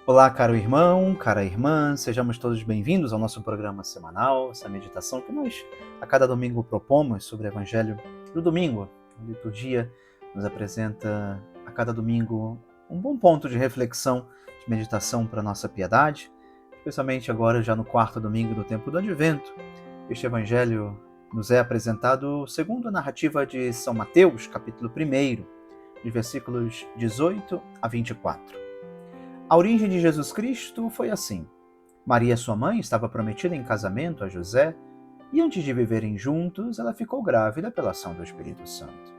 Olá, caro irmão, cara irmã, sejamos todos bem-vindos ao nosso programa semanal, essa meditação que nós a cada domingo propomos sobre o Evangelho do domingo. A liturgia nos apresenta a cada domingo um bom ponto de reflexão, de meditação para a nossa piedade, especialmente agora já no quarto domingo do tempo do Advento. Este Evangelho nos é apresentado segundo a narrativa de São Mateus, capítulo 1, de versículos 18 a 24. A origem de Jesus Cristo foi assim. Maria, sua mãe, estava prometida em casamento a José e antes de viverem juntos, ela ficou grávida pela ação do Espírito Santo.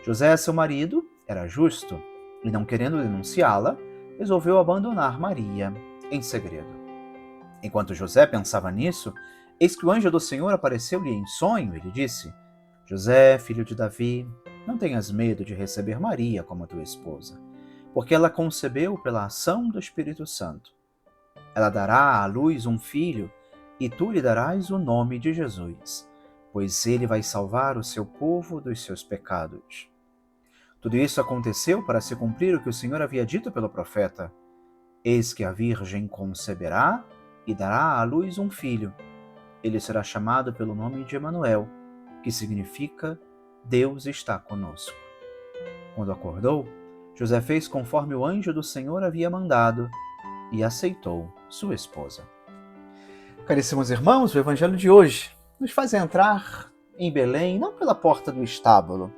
José, seu marido, era justo e, não querendo denunciá-la, resolveu abandonar Maria em segredo. Enquanto José pensava nisso, eis que o anjo do Senhor apareceu-lhe em sonho e lhe disse: José, filho de Davi, não tenhas medo de receber Maria como tua esposa, porque ela concebeu pela ação do Espírito Santo. Ela dará à luz um filho, e tu lhe darás o nome de Jesus, pois ele vai salvar o seu povo dos seus pecados. Tudo isso aconteceu para se cumprir o que o Senhor havia dito pelo profeta: Eis que a Virgem conceberá e dará à luz um filho. Ele será chamado pelo nome de Emanuel, que significa Deus está conosco. Quando acordou, José fez conforme o anjo do Senhor havia mandado e aceitou sua esposa. Caríssimos irmãos, o Evangelho de hoje nos faz entrar em Belém não pela porta do estábulo,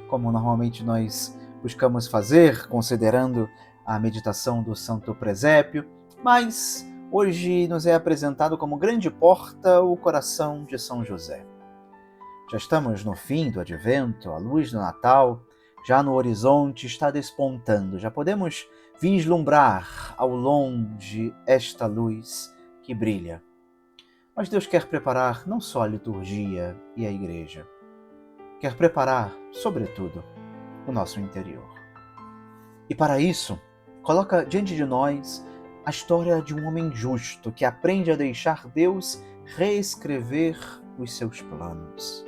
como normalmente nós buscamos fazer, considerando a meditação do Santo Presépio, mas hoje nos é apresentado como grande porta o coração de São José. Já estamos no fim do Advento, a luz do Natal já no horizonte está despontando, já podemos vislumbrar ao longe esta luz que brilha. Mas Deus quer preparar não só a liturgia e a igreja, quer preparar, sobretudo, o nosso interior. E para isso, coloca diante de nós a história de um homem justo que aprende a deixar Deus reescrever os seus planos.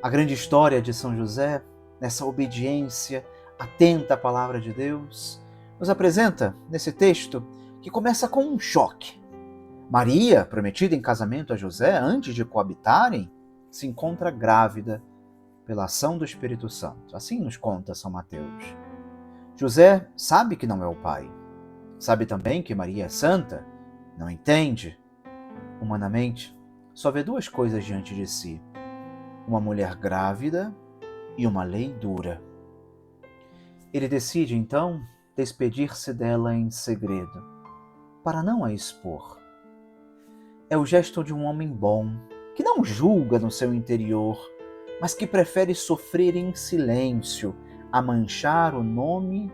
A grande história de São José, nessa obediência atenta à palavra de Deus, nos apresenta nesse texto que começa com um choque. Maria, prometida em casamento a José antes de coabitarem, se encontra grávida pela ação do Espírito Santo. Assim nos conta São Mateus. José sabe que não é o pai. Sabe também que Maria é santa. Não entende. Humanamente, só vê duas coisas diante de si: uma mulher grávida e uma lei dura. Ele decide, então, despedir-se dela em segredo, para não a expor. É o gesto de um homem bom, que não julga no seu interior, mas que prefere sofrer em silêncio a manchar o nome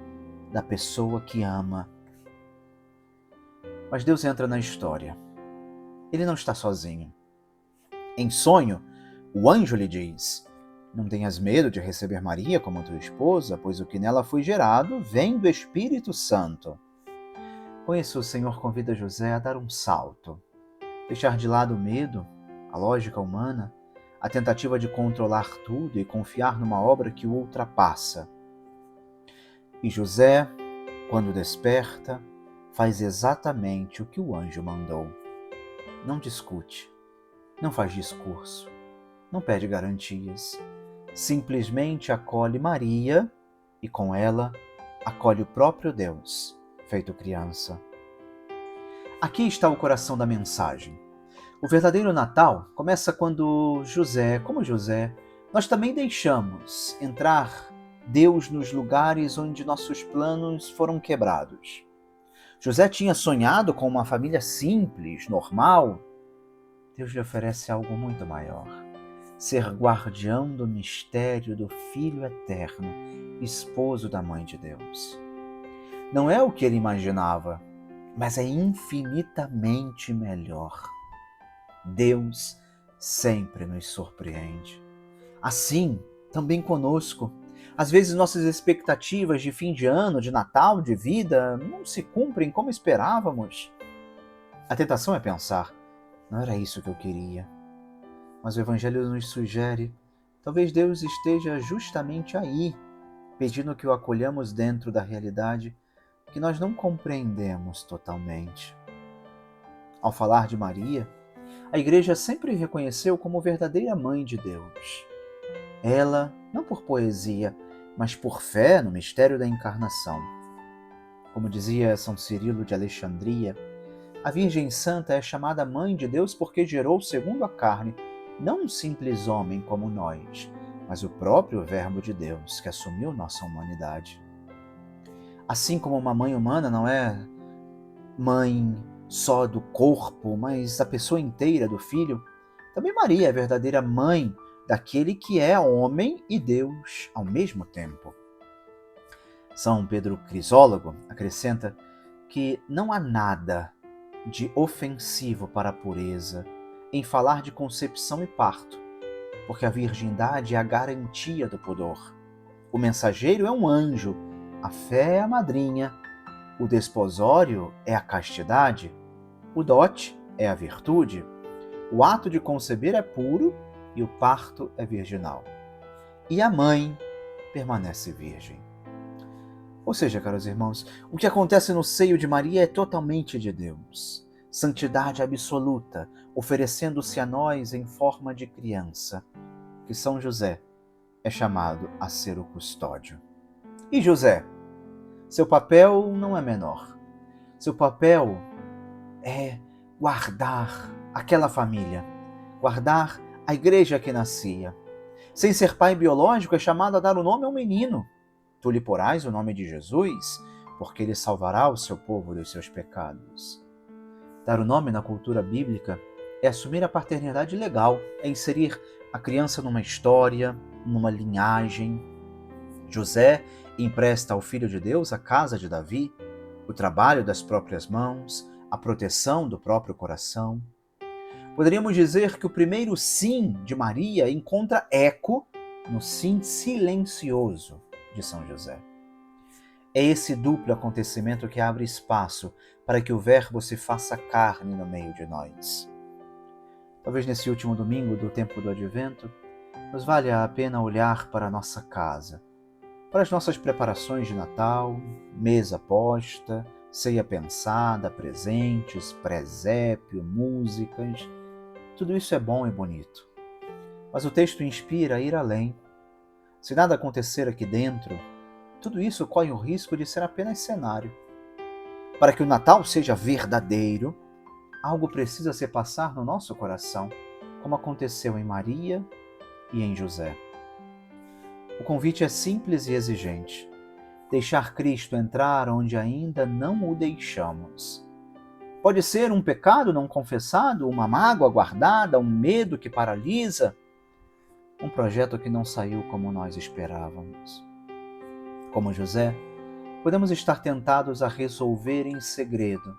da pessoa que ama. Mas Deus entra na história. Ele não está sozinho. Em sonho, o anjo lhe diz: Não tenhas medo de receber Maria como tua esposa, pois o que nela foi gerado vem do Espírito Santo. Com isso, o Senhor convida José a dar um salto, deixar de lado o medo, a lógica humana, a tentativa de controlar tudo e confiar numa obra que o ultrapassa. E José, quando desperta, faz exatamente o que o anjo mandou. Não discute, não faz discurso, não pede garantias. Simplesmente acolhe Maria e, com ela, acolhe o próprio Deus, feito criança. Aqui está o coração da mensagem. O verdadeiro Natal começa quando como José, nós também deixamos entrar Deus nos lugares onde nossos planos foram quebrados. José tinha sonhado com uma família simples, normal. Deus lhe oferece algo muito maior: ser guardião do mistério do Filho eterno, esposo da Mãe de Deus. Não é o que ele imaginava, mas é infinitamente melhor. Deus sempre nos surpreende. Assim, também conosco. Às vezes nossas expectativas de fim de ano, de Natal, de vida, não se cumprem como esperávamos. A tentação é pensar: não era isso que eu queria. Mas o Evangelho nos sugere: talvez Deus esteja justamente aí, pedindo que o acolhamos dentro da realidade que nós não compreendemos totalmente. Ao falar de Maria, a Igreja sempre reconheceu como verdadeira Mãe de Deus. Ela, não por poesia, mas por fé no mistério da encarnação. Como dizia São Cirilo de Alexandria, a Virgem Santa é chamada Mãe de Deus porque gerou segundo a carne, não um simples homem como nós, mas o próprio Verbo de Deus, que assumiu nossa humanidade. Assim como uma mãe humana não é mãe só do corpo, mas da pessoa inteira do filho, também Maria é a verdadeira mãe daquele que é homem e Deus ao mesmo tempo. São Pedro Crisólogo acrescenta que não há nada de ofensivo para a pureza em falar de concepção e parto, porque a virgindade é a garantia do pudor. O mensageiro é um anjo, a fé é a madrinha, o desposório é a castidade, o dote é a virtude, o ato de conceber é puro e o parto é virginal. E a mãe permanece virgem. Ou seja, caros irmãos, o que acontece no seio de Maria é totalmente de Deus. Santidade absoluta, oferecendo-se a nós em forma de criança, que São José é chamado a ser o custódio. E José? Seu papel não é menor. Seu papel é guardar aquela família, guardar a igreja que nascia. Sem ser pai biológico, é chamado a dar o nome ao menino. Tu lhe porás o nome de Jesus, porque ele salvará o seu povo dos seus pecados. Dar o nome na cultura bíblica é assumir a paternidade legal, é inserir a criança numa história, numa linhagem. José empresta ao Filho de Deus a casa de Davi, o trabalho das próprias mãos, a proteção do próprio coração. Poderíamos dizer que o primeiro sim de Maria encontra eco no sim silencioso de São José. É esse duplo acontecimento que abre espaço para que o Verbo se faça carne no meio de nós. Talvez nesse último domingo do tempo do Advento, nos valha a pena olhar para a nossa casa, para as nossas preparações de Natal, mesa posta, ceia pensada, presentes, presépio, músicas. Tudo isso é bom e bonito. Mas o texto inspira a ir além. Se nada acontecer aqui dentro, tudo isso corre o risco de ser apenas cenário. Para que o Natal seja verdadeiro, algo precisa se passar no nosso coração, como aconteceu em Maria e em José. O convite é simples e exigente. Deixar Cristo entrar onde ainda não o deixamos. Pode ser um pecado não confessado, uma mágoa guardada, um medo que paralisa, um projeto que não saiu como nós esperávamos. Como José, podemos estar tentados a resolver em segredo,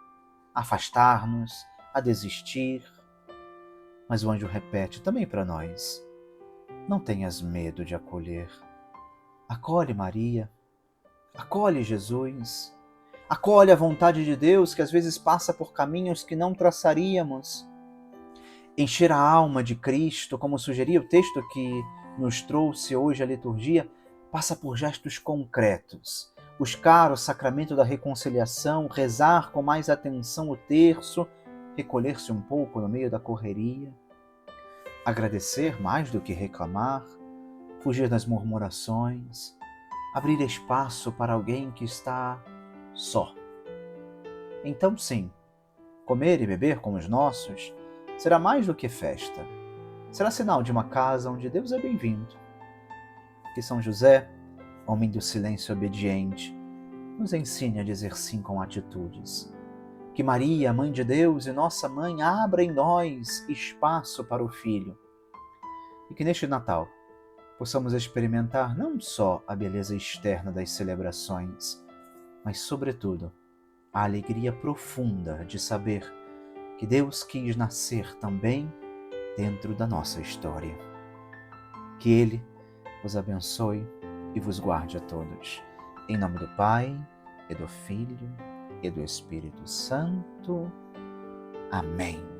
a afastar-nos, a desistir. Mas o anjo repete também para nós: não tenhas medo de acolher. Acolhe Maria, acolhe Jesus, acolhe a vontade de Deus que às vezes passa por caminhos que não traçaríamos. Encher a alma de Cristo, como sugeria o texto que nos trouxe hoje a liturgia, passa por gestos concretos. Buscar o sacramento da reconciliação, rezar com mais atenção o terço, recolher-se um pouco no meio da correria, agradecer mais do que reclamar, fugir das murmurações, abrir espaço para alguém que está só. Então sim, comer e beber com os nossos será mais do que festa. Será sinal de uma casa onde Deus é bem-vindo. Que São José, homem do silêncio obediente, nos ensine a dizer sim com atitudes. Que Maria, Mãe de Deus e nossa Mãe, abra em nós espaço para o Filho. E que neste Natal possamos experimentar não só a beleza externa das celebrações, mas, sobretudo, a alegria profunda de saber que Deus quis nascer também dentro da nossa história. Que Ele vos abençoe e vos guarde a todos. Em nome do Pai, e do Filho, e do Espírito Santo. Amém.